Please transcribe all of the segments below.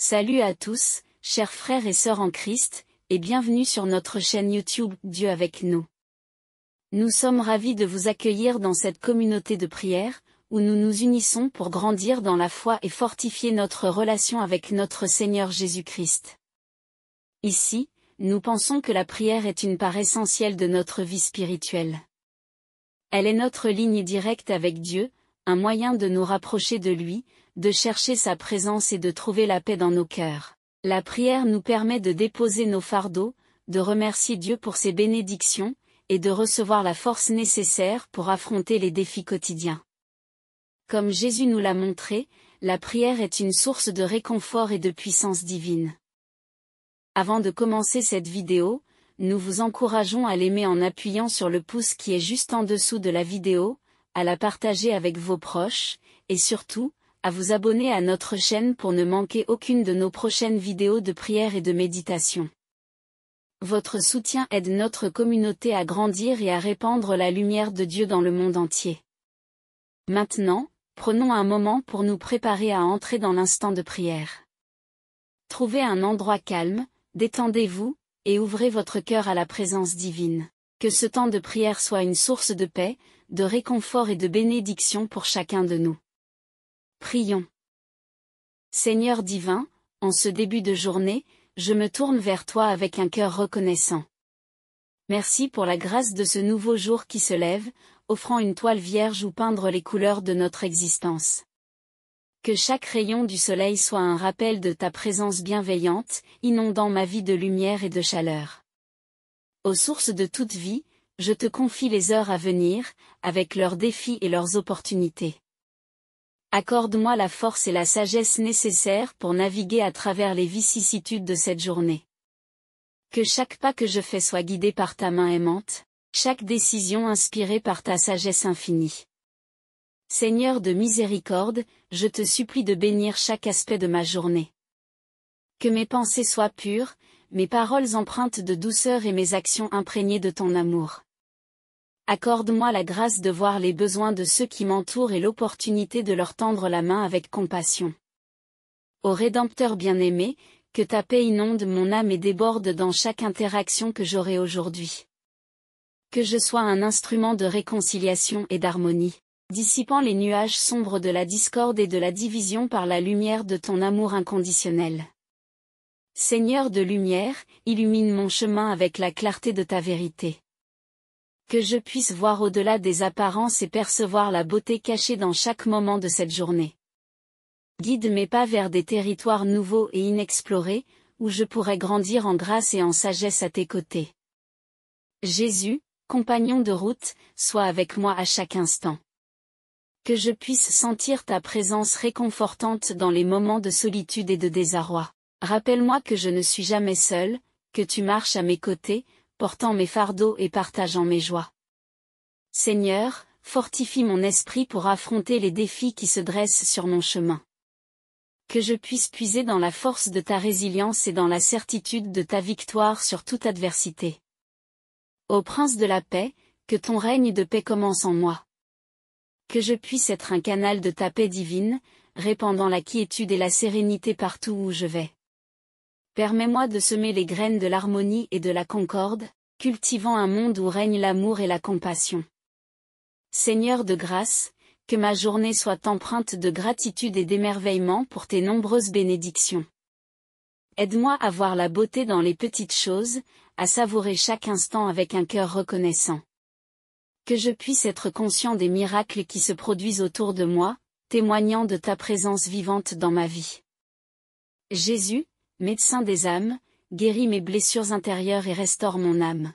Salut à tous, chers frères et sœurs en Christ, et bienvenue sur notre chaîne YouTube Dieu avec nous. Nous sommes ravis de vous accueillir dans cette communauté de prière, où nous nous unissons pour grandir dans la foi et fortifier notre relation avec notre Seigneur Jésus-Christ. Ici, nous pensons que la prière est une part essentielle de notre vie spirituelle. Elle est notre ligne directe avec Dieu, un moyen de nous rapprocher de lui, de chercher sa présence et de trouver la paix dans nos cœurs. La prière nous permet de déposer nos fardeaux, de remercier Dieu pour ses bénédictions, et de recevoir la force nécessaire pour affronter les défis quotidiens. Comme Jésus nous l'a montré, la prière est une source de réconfort et de puissance divine. Avant de commencer cette vidéo, nous vous encourageons à l'aimer en appuyant sur le pouce qui est juste en dessous de la vidéo, à la partager avec vos proches, et surtout, à vous abonner à notre chaîne pour ne manquer aucune de nos prochaines vidéos de prière et de méditation. Votre soutien aide notre communauté à grandir et à répandre la lumière de Dieu dans le monde entier. Maintenant, prenons un moment pour nous préparer à entrer dans l'instant de prière. Trouvez un endroit calme, détendez-vous, et ouvrez votre cœur à la présence divine. Que ce temps de prière soit une source de paix, de réconfort et de bénédiction pour chacun de nous. Prions. Seigneur divin, en ce début de journée, je me tourne vers toi avec un cœur reconnaissant. Merci pour la grâce de ce nouveau jour qui se lève, offrant une toile vierge où peindre les couleurs de notre existence. Que chaque rayon du soleil soit un rappel de ta présence bienveillante, inondant ma vie de lumière et de chaleur. Aux sources de toute vie, je te confie les heures à venir, avec leurs défis et leurs opportunités. Accorde-moi la force et la sagesse nécessaires pour naviguer à travers les vicissitudes de cette journée. Que chaque pas que je fais soit guidé par ta main aimante, chaque décision inspirée par ta sagesse infinie. Seigneur de miséricorde, je te supplie de bénir chaque aspect de ma journée. Que mes pensées soient pures, mes paroles empreintes de douceur et mes actions imprégnées de ton amour. Accorde-moi la grâce de voir les besoins de ceux qui m'entourent et l'opportunité de leur tendre la main avec compassion. Ô Rédempteur bien-aimé, que ta paix inonde mon âme et déborde dans chaque interaction que j'aurai aujourd'hui. Que je sois un instrument de réconciliation et d'harmonie, dissipant les nuages sombres de la discorde et de la division par la lumière de ton amour inconditionnel. Seigneur de lumière, illumine mon chemin avec la clarté de ta vérité. Que je puisse voir au-delà des apparences et percevoir la beauté cachée dans chaque moment de cette journée. Guide mes pas vers des territoires nouveaux et inexplorés, où je pourrai grandir en grâce et en sagesse à tes côtés. Jésus, compagnon de route, sois avec moi à chaque instant. Que je puisse sentir ta présence réconfortante dans les moments de solitude et de désarroi. Rappelle-moi que je ne suis jamais seul, que tu marches à mes côtés, portant mes fardeaux et partageant mes joies. Seigneur, fortifie mon esprit pour affronter les défis qui se dressent sur mon chemin. Que je puisse puiser dans la force de ta résilience et dans la certitude de ta victoire sur toute adversité. Ô Prince de la paix, que ton règne de paix commence en moi. Que je puisse être un canal de ta paix divine, répandant la quiétude et la sérénité partout où je vais. Permets-moi de semer les graines de l'harmonie et de la concorde, cultivant un monde où règne l'amour et la compassion. Seigneur de grâce, que ma journée soit empreinte de gratitude et d'émerveillement pour tes nombreuses bénédictions. Aide-moi à voir la beauté dans les petites choses, à savourer chaque instant avec un cœur reconnaissant. Que je puisse être conscient des miracles qui se produisent autour de moi, témoignant de ta présence vivante dans ma vie. Jésus, médecin des âmes, guéris mes blessures intérieures et restaure mon âme.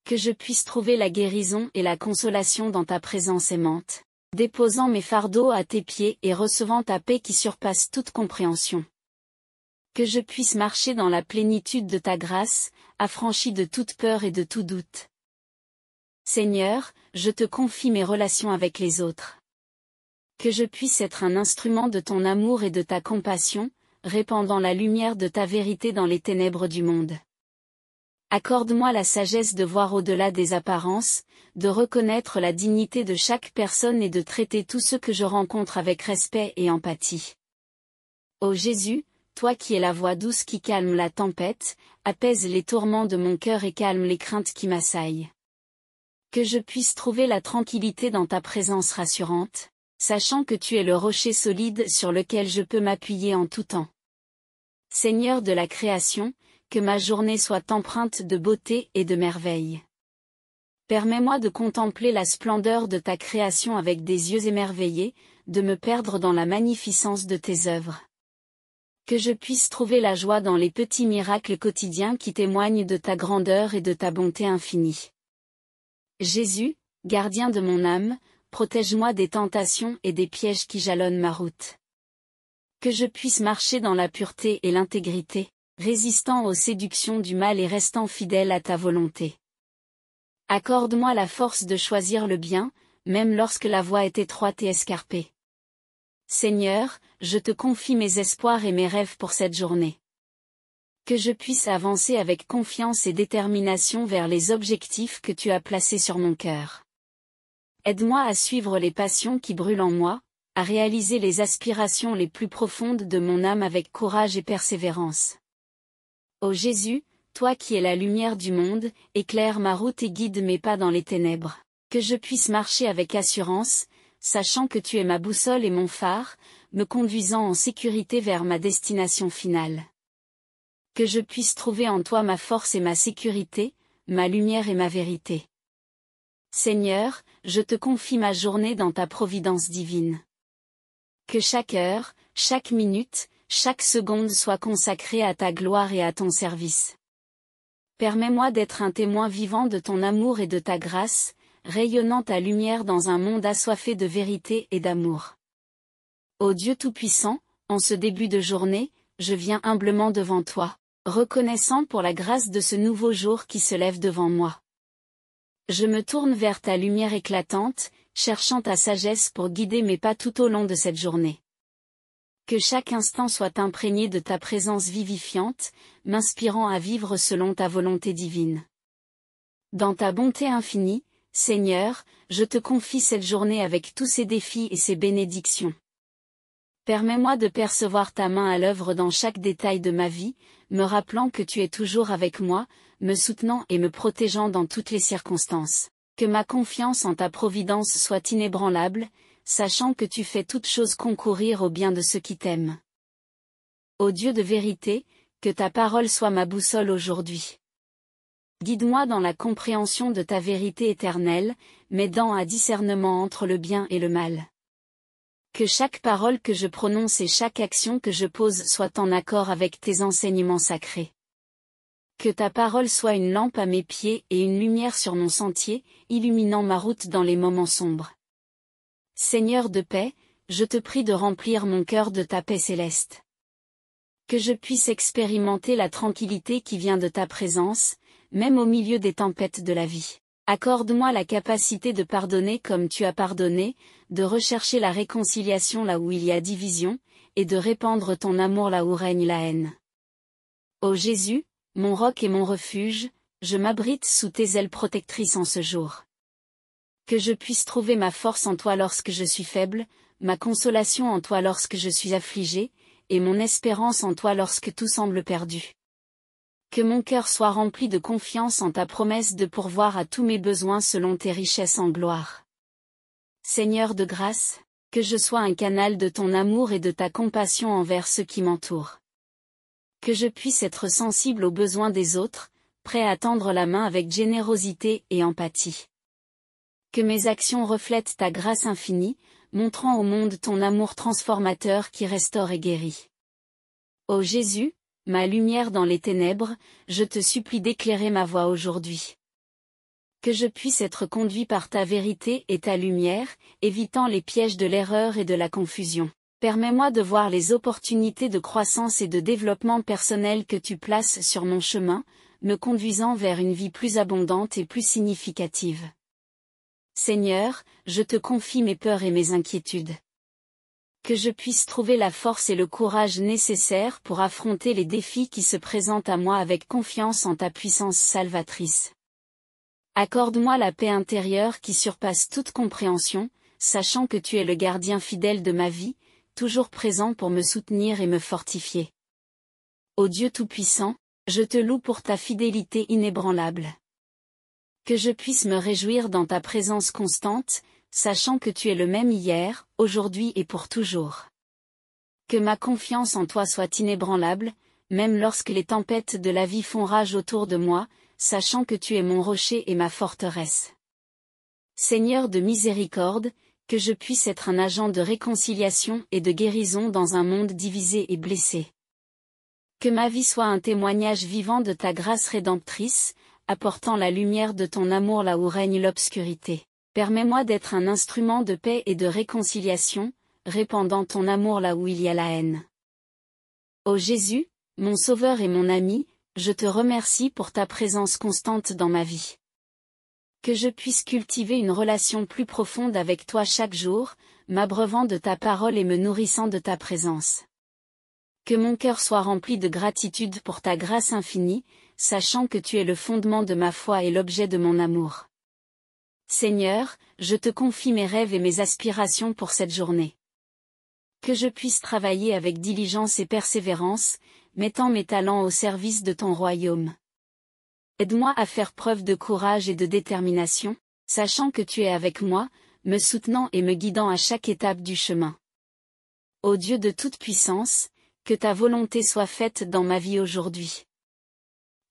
Que je puisse trouver la guérison et la consolation dans ta présence aimante, déposant mes fardeaux à tes pieds et recevant ta paix qui surpasse toute compréhension. Que je puisse marcher dans la plénitude de ta grâce, affranchi de toute peur et de tout doute. Seigneur, je te confie mes relations avec les autres. Que je puisse être un instrument de ton amour et de ta compassion, répandant la lumière de ta vérité dans les ténèbres du monde. Accorde-moi la sagesse de voir au-delà des apparences, de reconnaître la dignité de chaque personne et de traiter tous ceux que je rencontre avec respect et empathie. Ô Jésus, toi qui es la voix douce qui calme la tempête, apaise les tourments de mon cœur et calme les craintes qui m'assaillent. Que je puisse trouver la tranquillité dans ta présence rassurante, sachant que tu es le rocher solide sur lequel je peux m'appuyer en tout temps. Seigneur de la création, que ma journée soit empreinte de beauté et de merveille. Permets-moi de contempler la splendeur de ta création avec des yeux émerveillés, de me perdre dans la magnificence de tes œuvres. Que je puisse trouver la joie dans les petits miracles quotidiens qui témoignent de ta grandeur et de ta bonté infinie. Jésus, gardien de mon âme, protège-moi des tentations et des pièges qui jalonnent ma route. Que je puisse marcher dans la pureté et l'intégrité, résistant aux séductions du mal et restant fidèle à ta volonté. Accorde-moi la force de choisir le bien, même lorsque la voie est étroite et escarpée. Seigneur, je te confie mes espoirs et mes rêves pour cette journée. Que je puisse avancer avec confiance et détermination vers les objectifs que tu as placés sur mon cœur. Aide-moi à suivre les passions qui brûlent en moi, à réaliser les aspirations les plus profondes de mon âme avec courage et persévérance. Ô Jésus, toi qui es la lumière du monde, éclaire ma route et guide mes pas dans les ténèbres. Que je puisse marcher avec assurance, sachant que tu es ma boussole et mon phare, me conduisant en sécurité vers ma destination finale. Que je puisse trouver en toi ma force et ma sécurité, ma lumière et ma vérité. Seigneur, je te confie ma journée dans ta providence divine. Que chaque heure, chaque minute, chaque seconde soit consacrée à ta gloire et à ton service. Permets-moi d'être un témoin vivant de ton amour et de ta grâce, rayonnant ta lumière dans un monde assoiffé de vérité et d'amour. Ô Dieu Tout-Puissant, en ce début de journée, je viens humblement devant toi, reconnaissant pour la grâce de ce nouveau jour qui se lève devant moi. Je me tourne vers ta lumière éclatante, cherchant ta sagesse pour guider mes pas tout au long de cette journée. Que chaque instant soit imprégné de ta présence vivifiante, m'inspirant à vivre selon ta volonté divine. Dans ta bonté infinie, Seigneur, je te confie cette journée avec tous ses défis et ses bénédictions. Permets-moi de percevoir ta main à l'œuvre dans chaque détail de ma vie, me rappelant que tu es toujours avec moi, me soutenant et me protégeant dans toutes les circonstances. Que ma confiance en ta providence soit inébranlable, sachant que tu fais toutes choses concourir au bien de ceux qui t'aiment. Ô Dieu de vérité, que ta parole soit ma boussole aujourd'hui. Guide-moi dans la compréhension de ta vérité éternelle, m'aidant à discernement entre le bien et le mal. Que chaque parole que je prononce et chaque action que je pose soit en accord avec tes enseignements sacrés. Que ta parole soit une lampe à mes pieds et une lumière sur mon sentier, illuminant ma route dans les moments sombres. Seigneur de paix, je te prie de remplir mon cœur de ta paix céleste. Que je puisse expérimenter la tranquillité qui vient de ta présence, même au milieu des tempêtes de la vie. Accorde-moi la capacité de pardonner comme tu as pardonné, de rechercher la réconciliation là où il y a division, et de répandre ton amour là où règne la haine. Ô Jésus, mon roc et mon refuge, je m'abrite sous tes ailes protectrices en ce jour. Que je puisse trouver ma force en toi lorsque je suis faible, ma consolation en toi lorsque je suis affligé, et mon espérance en toi lorsque tout semble perdu. Que mon cœur soit rempli de confiance en ta promesse de pourvoir à tous mes besoins selon tes richesses en gloire. Seigneur de grâce, que je sois un canal de ton amour et de ta compassion envers ceux qui m'entourent. Que je puisse être sensible aux besoins des autres, prêt à tendre la main avec générosité et empathie. Que mes actions reflètent ta grâce infinie, montrant au monde ton amour transformateur qui restaure et guérit. Ô Jésus, ma lumière dans les ténèbres, je te supplie d'éclairer ma voie aujourd'hui. Que je puisse être conduit par ta vérité et ta lumière, évitant les pièges de l'erreur et de la confusion. Permets-moi de voir les opportunités de croissance et de développement personnel que tu places sur mon chemin, me conduisant vers une vie plus abondante et plus significative. Seigneur, je te confie mes peurs et mes inquiétudes. Que je puisse trouver la force et le courage nécessaires pour affronter les défis qui se présentent à moi avec confiance en ta puissance salvatrice. Accorde-moi la paix intérieure qui surpasse toute compréhension, sachant que tu es le gardien fidèle de ma vie, toujours présent pour me soutenir et me fortifier. Ô Dieu Tout-Puissant, je te loue pour ta fidélité inébranlable. Que je puisse me réjouir dans ta présence constante, sachant que tu es le même hier, aujourd'hui et pour toujours. Que ma confiance en toi soit inébranlable, même lorsque les tempêtes de la vie font rage autour de moi, sachant que tu es mon rocher et ma forteresse. Seigneur de miséricorde, que je puisse être un agent de réconciliation et de guérison dans un monde divisé et blessé. Que ma vie soit un témoignage vivant de ta grâce rédemptrice, apportant la lumière de ton amour là où règne l'obscurité. Permets-moi d'être un instrument de paix et de réconciliation, répandant ton amour là où il y a la haine. Ô Jésus, mon Sauveur et mon ami, je te remercie pour ta présence constante dans ma vie. Que je puisse cultiver une relation plus profonde avec toi chaque jour, m'abreuvant de ta parole et me nourrissant de ta présence. Que mon cœur soit rempli de gratitude pour ta grâce infinie, sachant que tu es le fondement de ma foi et l'objet de mon amour. Seigneur, je te confie mes rêves et mes aspirations pour cette journée. Que je puisse travailler avec diligence et persévérance, mettant mes talents au service de ton royaume. Aide-moi à faire preuve de courage et de détermination, sachant que tu es avec moi, me soutenant et me guidant à chaque étape du chemin. Ô Dieu de toute puissance, que ta volonté soit faite dans ma vie aujourd'hui.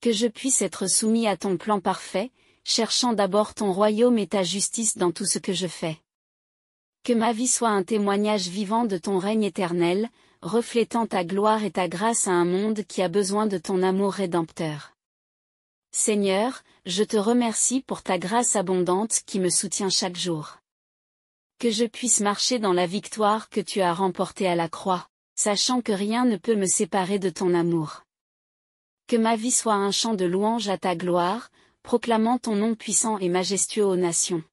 Que je puisse être soumis à ton plan parfait, cherchant d'abord ton royaume et ta justice dans tout ce que je fais. Que ma vie soit un témoignage vivant de ton règne éternel, reflétant ta gloire et ta grâce à un monde qui a besoin de ton amour rédempteur. Seigneur, je te remercie pour ta grâce abondante qui me soutient chaque jour. Que je puisse marcher dans la victoire que tu as remportée à la croix, sachant que rien ne peut me séparer de ton amour. Que ma vie soit un chant de louange à ta gloire, proclamant ton nom puissant et majestueux aux nations.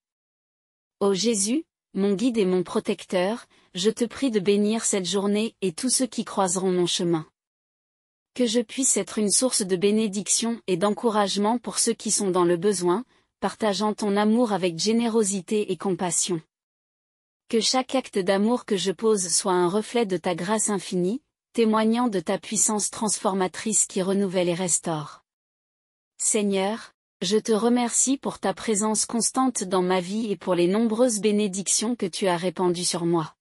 Ô Jésus, mon guide et mon protecteur, je te prie de bénir cette journée et tous ceux qui croiseront mon chemin. Que je puisse être une source de bénédiction et d'encouragement pour ceux qui sont dans le besoin, partageant ton amour avec générosité et compassion. Que chaque acte d'amour que je pose soit un reflet de ta grâce infinie, témoignant de ta puissance transformatrice qui renouvelle et restaure. Seigneur, je te remercie pour ta présence constante dans ma vie et pour les nombreuses bénédictions que tu as répandues sur moi.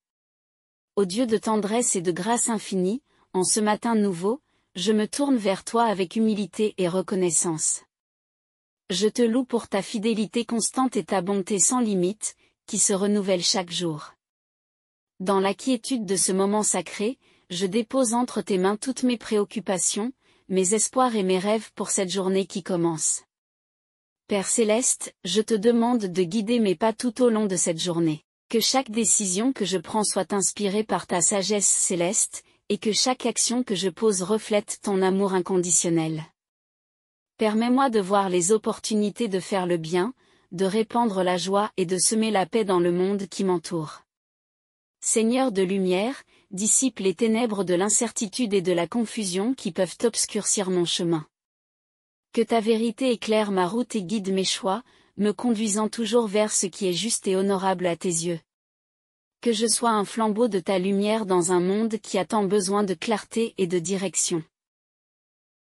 Ô Dieu de tendresse et de grâce infinie, en ce matin nouveau, je me tourne vers toi avec humilité et reconnaissance. Je te loue pour ta fidélité constante et ta bonté sans limite, qui se renouvelle chaque jour. Dans la quiétude de ce moment sacré, je dépose entre tes mains toutes mes préoccupations, mes espoirs et mes rêves pour cette journée qui commence. Père Céleste, je te demande de guider mes pas tout au long de cette journée. Que chaque décision que je prends soit inspirée par ta sagesse céleste, et que chaque action que je pose reflète ton amour inconditionnel. Permets-moi de voir les opportunités de faire le bien, de répandre la joie et de semer la paix dans le monde qui m'entoure. Seigneur de lumière, dissipe les ténèbres de l'incertitude et de la confusion qui peuvent obscurcir mon chemin. Que ta vérité éclaire ma route et guide mes choix, me conduisant toujours vers ce qui est juste et honorable à tes yeux. Que je sois un flambeau de ta lumière dans un monde qui a tant besoin de clarté et de direction.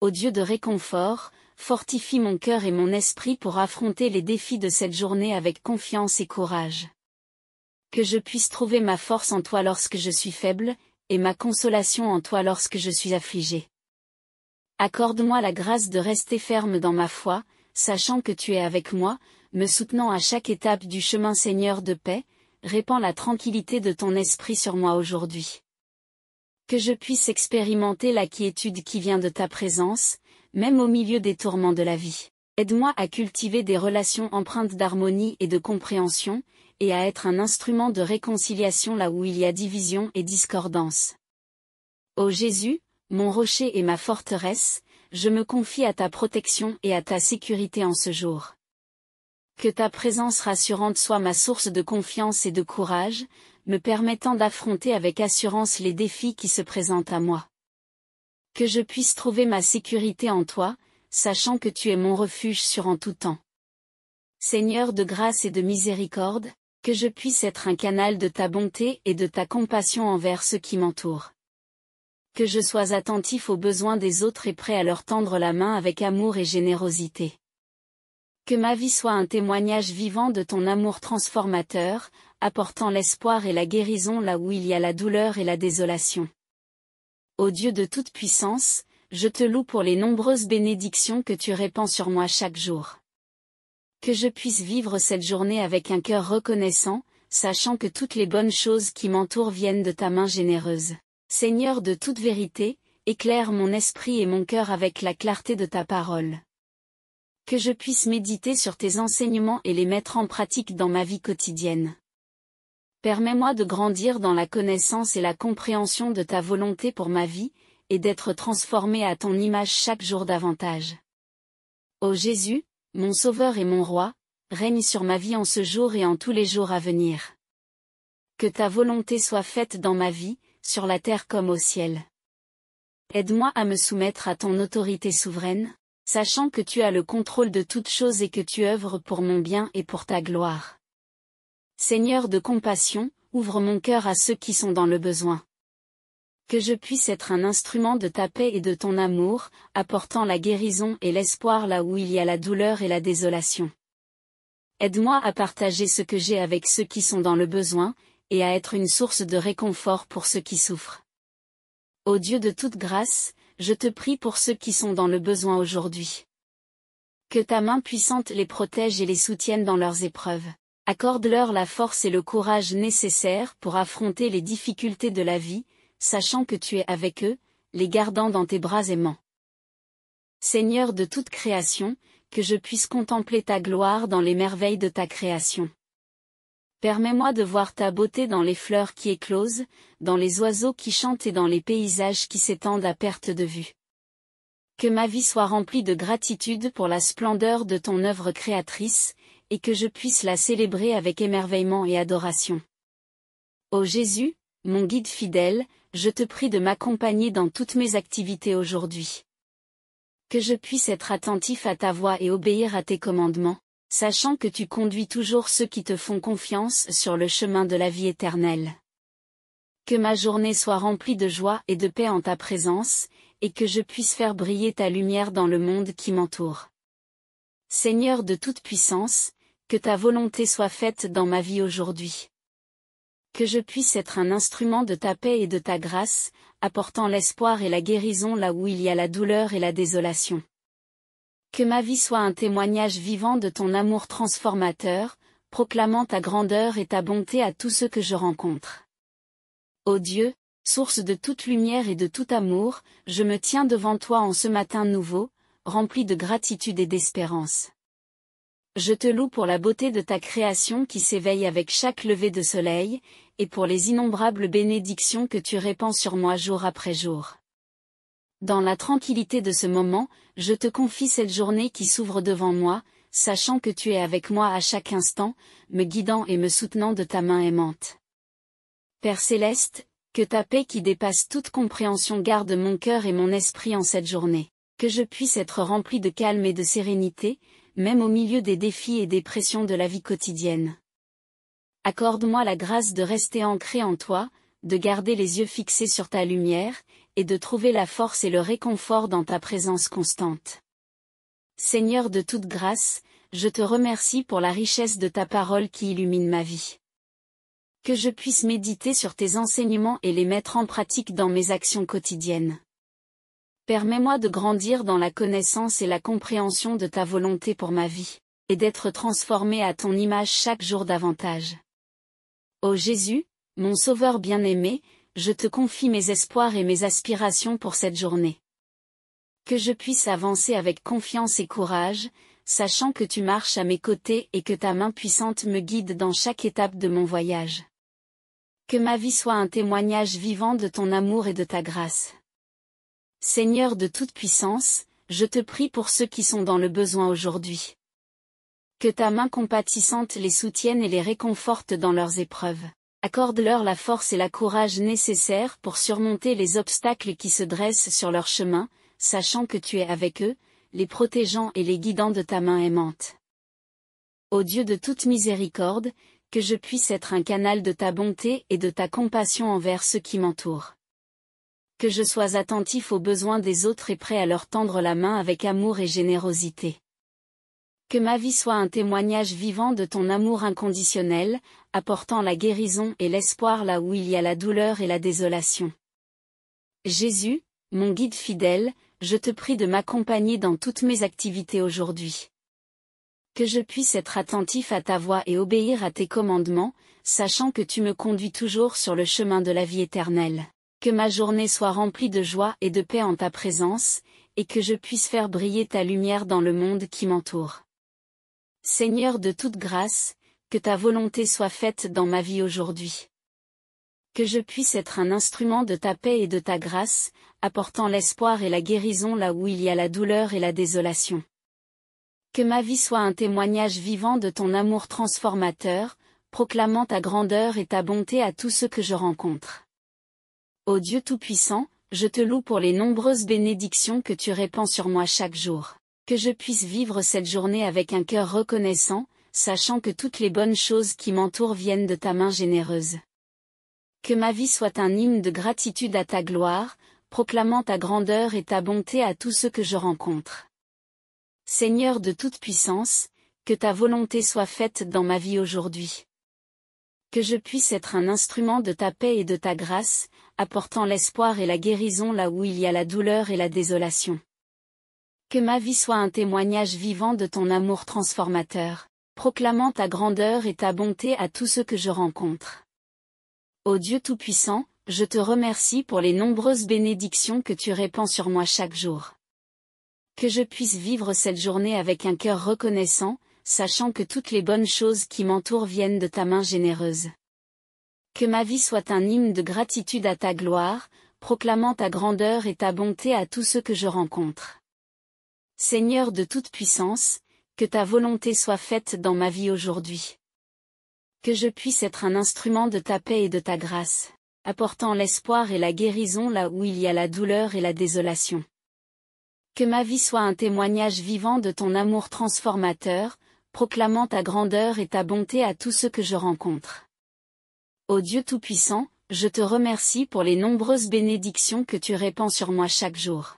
Ô Dieu de réconfort, fortifie mon cœur et mon esprit pour affronter les défis de cette journée avec confiance et courage. Que je puisse trouver ma force en toi lorsque je suis faible, et ma consolation en toi lorsque je suis affligé. Accorde-moi la grâce de rester ferme dans ma foi, sachant que tu es avec moi, me soutenant à chaque étape du chemin. Seigneur de paix, répands la tranquillité de ton esprit sur moi aujourd'hui. Que je puisse expérimenter la quiétude qui vient de ta présence, même au milieu des tourments de la vie. Aide-moi à cultiver des relations empreintes d'harmonie et de compréhension, et à être un instrument de réconciliation là où il y a division et discordance. Ô Jésus, mon rocher et ma forteresse, je me confie à ta protection et à ta sécurité en ce jour. Que ta présence rassurante soit ma source de confiance et de courage, me permettant d'affronter avec assurance les défis qui se présentent à moi. Que je puisse trouver ma sécurité en toi, sachant que tu es mon refuge sûr en tout temps. Seigneur de grâce et de miséricorde, que je puisse être un canal de ta bonté et de ta compassion envers ceux qui m'entourent. Que je sois attentif aux besoins des autres et prêt à leur tendre la main avec amour et générosité. Que ma vie soit un témoignage vivant de ton amour transformateur, apportant l'espoir et la guérison là où il y a la douleur et la désolation. Ô Dieu de toute puissance, je te loue pour les nombreuses bénédictions que tu répands sur moi chaque jour. Que je puisse vivre cette journée avec un cœur reconnaissant, sachant que toutes les bonnes choses qui m'entourent viennent de ta main généreuse. Seigneur de toute vérité, éclaire mon esprit et mon cœur avec la clarté de ta parole. Que je puisse méditer sur tes enseignements et les mettre en pratique dans ma vie quotidienne. Permets-moi de grandir dans la connaissance et la compréhension de ta volonté pour ma vie, et d'être transformé à ton image chaque jour davantage. Ô Jésus, mon Sauveur et mon Roi, règne sur ma vie en ce jour et en tous les jours à venir. Que ta volonté soit faite dans ma vie, sur la terre comme au ciel. Aide-moi à me soumettre à ton autorité souveraine, sachant que tu as le contrôle de toutes choses et que tu œuvres pour mon bien et pour ta gloire. Seigneur de compassion, ouvre mon cœur à ceux qui sont dans le besoin. Que je puisse être un instrument de ta paix et de ton amour, apportant la guérison et l'espoir là où il y a la douleur et la désolation. Aide-moi à partager ce que j'ai avec ceux qui sont dans le besoin, et à être une source de réconfort pour ceux qui souffrent. Ô Dieu de toute grâce, je te prie pour ceux qui sont dans le besoin aujourd'hui. Que ta main puissante les protège et les soutienne dans leurs épreuves. Accorde-leur la force et le courage nécessaires pour affronter les difficultés de la vie, sachant que tu es avec eux, les gardant dans tes bras aimants. Seigneur de toute création, que je puisse contempler ta gloire dans les merveilles de ta création. Permets-moi de voir ta beauté dans les fleurs qui éclosent, dans les oiseaux qui chantent et dans les paysages qui s'étendent à perte de vue. Que ma vie soit remplie de gratitude pour la splendeur de ton œuvre créatrice, et que je puisse la célébrer avec émerveillement et adoration. Ô Jésus, mon guide fidèle, je te prie de m'accompagner dans toutes mes activités aujourd'hui. Que je puisse être attentif à ta voix et obéir à tes commandements, sachant que tu conduis toujours ceux qui te font confiance sur le chemin de la vie éternelle. Que ma journée soit remplie de joie et de paix en ta présence, et que je puisse faire briller ta lumière dans le monde qui m'entoure. Seigneur de toute puissance, que ta volonté soit faite dans ma vie aujourd'hui. Que je puisse être un instrument de ta paix et de ta grâce, apportant l'espoir et la guérison là où il y a la douleur et la désolation. Que ma vie soit un témoignage vivant de ton amour transformateur, proclamant ta grandeur et ta bonté à tous ceux que je rencontre. Ô Dieu, source de toute lumière et de tout amour, je me tiens devant toi en ce matin nouveau, rempli de gratitude et d'espérance. Je te loue pour la beauté de ta création qui s'éveille avec chaque lever de soleil, et pour les innombrables bénédictions que tu répands sur moi jour après jour. Dans la tranquillité de ce moment, je te confie cette journée qui s'ouvre devant moi, sachant que tu es avec moi à chaque instant, me guidant et me soutenant de ta main aimante. Père céleste, que ta paix qui dépasse toute compréhension garde mon cœur et mon esprit en cette journée, que je puisse être rempli de calme et de sérénité, même au milieu des défis et des pressions de la vie quotidienne. Accorde-moi la grâce de rester ancré en toi, de garder les yeux fixés sur ta lumière, et de trouver la force et le réconfort dans ta présence constante. Seigneur de toute grâce, je te remercie pour la richesse de ta parole qui illumine ma vie. Que je puisse méditer sur tes enseignements et les mettre en pratique dans mes actions quotidiennes. Permets-moi de grandir dans la connaissance et la compréhension de ta volonté pour ma vie, et d'être transformé à ton image chaque jour davantage. Ô Jésus, mon Sauveur bien-aimé, je te confie mes espoirs et mes aspirations pour cette journée. Que je puisse avancer avec confiance et courage, sachant que tu marches à mes côtés et que ta main puissante me guide dans chaque étape de mon voyage. Que ma vie soit un témoignage vivant de ton amour et de ta grâce. Seigneur de toute puissance, je te prie pour ceux qui sont dans le besoin aujourd'hui. Que ta main compatissante les soutienne et les réconforte dans leurs épreuves. Accorde-leur la force et la courage nécessaires pour surmonter les obstacles qui se dressent sur leur chemin, sachant que tu es avec eux, les protégeant et les guidant de ta main aimante. Ô Dieu de toute miséricorde, que je puisse être un canal de ta bonté et de ta compassion envers ceux qui m'entourent. Que je sois attentif aux besoins des autres et prêt à leur tendre la main avec amour et générosité. Que ma vie soit un témoignage vivant de ton amour inconditionnel, apportant la guérison et l'espoir là où il y a la douleur et la désolation. Jésus, mon guide fidèle, je te prie de m'accompagner dans toutes mes activités aujourd'hui. Que je puisse être attentif à ta voix et obéir à tes commandements, sachant que tu me conduis toujours sur le chemin de la vie éternelle. Que ma journée soit remplie de joie et de paix en ta présence, et que je puisse faire briller ta lumière dans le monde qui m'entoure. Seigneur de toute grâce, que ta volonté soit faite dans ma vie aujourd'hui. Que je puisse être un instrument de ta paix et de ta grâce, apportant l'espoir et la guérison là où il y a la douleur et la désolation. Que ma vie soit un témoignage vivant de ton amour transformateur, proclamant ta grandeur et ta bonté à tous ceux que je rencontre. Ô Dieu Tout-Puissant, je te loue pour les nombreuses bénédictions que tu répands sur moi chaque jour. Que je puisse vivre cette journée avec un cœur reconnaissant, sachant que toutes les bonnes choses qui m'entourent viennent de ta main généreuse. Que ma vie soit un hymne de gratitude à ta gloire, proclamant ta grandeur et ta bonté à tous ceux que je rencontre. Seigneur de toute puissance, que ta volonté soit faite dans ma vie aujourd'hui. Que je puisse être un instrument de ta paix et de ta grâce, apportant l'espoir et la guérison là où il y a la douleur et la désolation. Que ma vie soit un témoignage vivant de ton amour transformateur, proclamant ta grandeur et ta bonté à tous ceux que je rencontre. Ô Dieu Tout-Puissant, je te remercie pour les nombreuses bénédictions que tu répands sur moi chaque jour. Que je puisse vivre cette journée avec un cœur reconnaissant, sachant que toutes les bonnes choses qui m'entourent viennent de ta main généreuse. Que ma vie soit un hymne de gratitude à ta gloire, proclamant ta grandeur et ta bonté à tous ceux que je rencontre. Seigneur de toute puissance, que ta volonté soit faite dans ma vie aujourd'hui. Que je puisse être un instrument de ta paix et de ta grâce, apportant l'espoir et la guérison là où il y a la douleur et la désolation. Que ma vie soit un témoignage vivant de ton amour transformateur, proclamant ta grandeur et ta bonté à tous ceux que je rencontre. Ô Dieu Tout-Puissant, je te remercie pour les nombreuses bénédictions que tu répands sur moi chaque jour.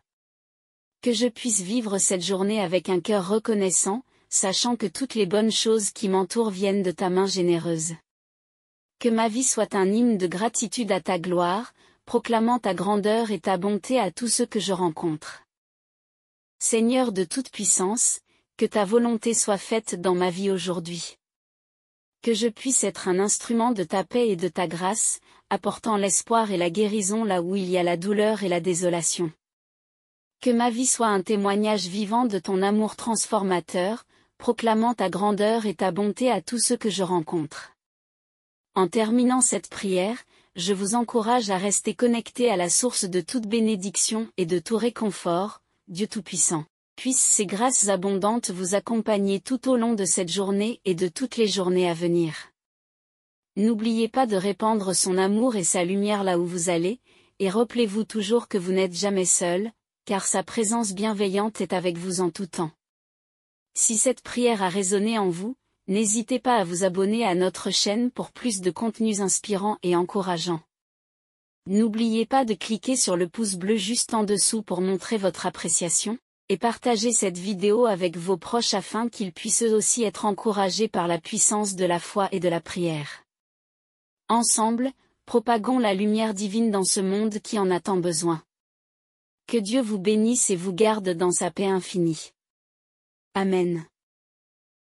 Que je puisse vivre cette journée avec un cœur reconnaissant, sachant que toutes les bonnes choses qui m'entourent viennent de ta main généreuse. Que ma vie soit un hymne de gratitude à ta gloire, proclamant ta grandeur et ta bonté à tous ceux que je rencontre. Seigneur de toute puissance, que ta volonté soit faite dans ma vie aujourd'hui. Que je puisse être un instrument de ta paix et de ta grâce, apportant l'espoir et la guérison là où il y a la douleur et la désolation. Que ma vie soit un témoignage vivant de ton amour transformateur, proclamant ta grandeur et ta bonté à tous ceux que je rencontre. En terminant cette prière, je vous encourage à rester connecté à la source de toute bénédiction et de tout réconfort, Dieu Tout-Puissant. Puissent ces grâces abondantes vous accompagner tout au long de cette journée et de toutes les journées à venir. N'oubliez pas de répandre son amour et sa lumière là où vous allez, et rappelez-vous toujours que vous n'êtes jamais seul, car sa présence bienveillante est avec vous en tout temps. Si cette prière a résonné en vous, n'hésitez pas à vous abonner à notre chaîne pour plus de contenus inspirants et encourageants. N'oubliez pas de cliquer sur le pouce bleu juste en dessous pour montrer votre appréciation, et partagez cette vidéo avec vos proches afin qu'ils puissent eux aussi être encouragés par la puissance de la foi et de la prière. Ensemble, propagons la lumière divine dans ce monde qui en a tant besoin. Que Dieu vous bénisse et vous garde dans sa paix infinie. Amen.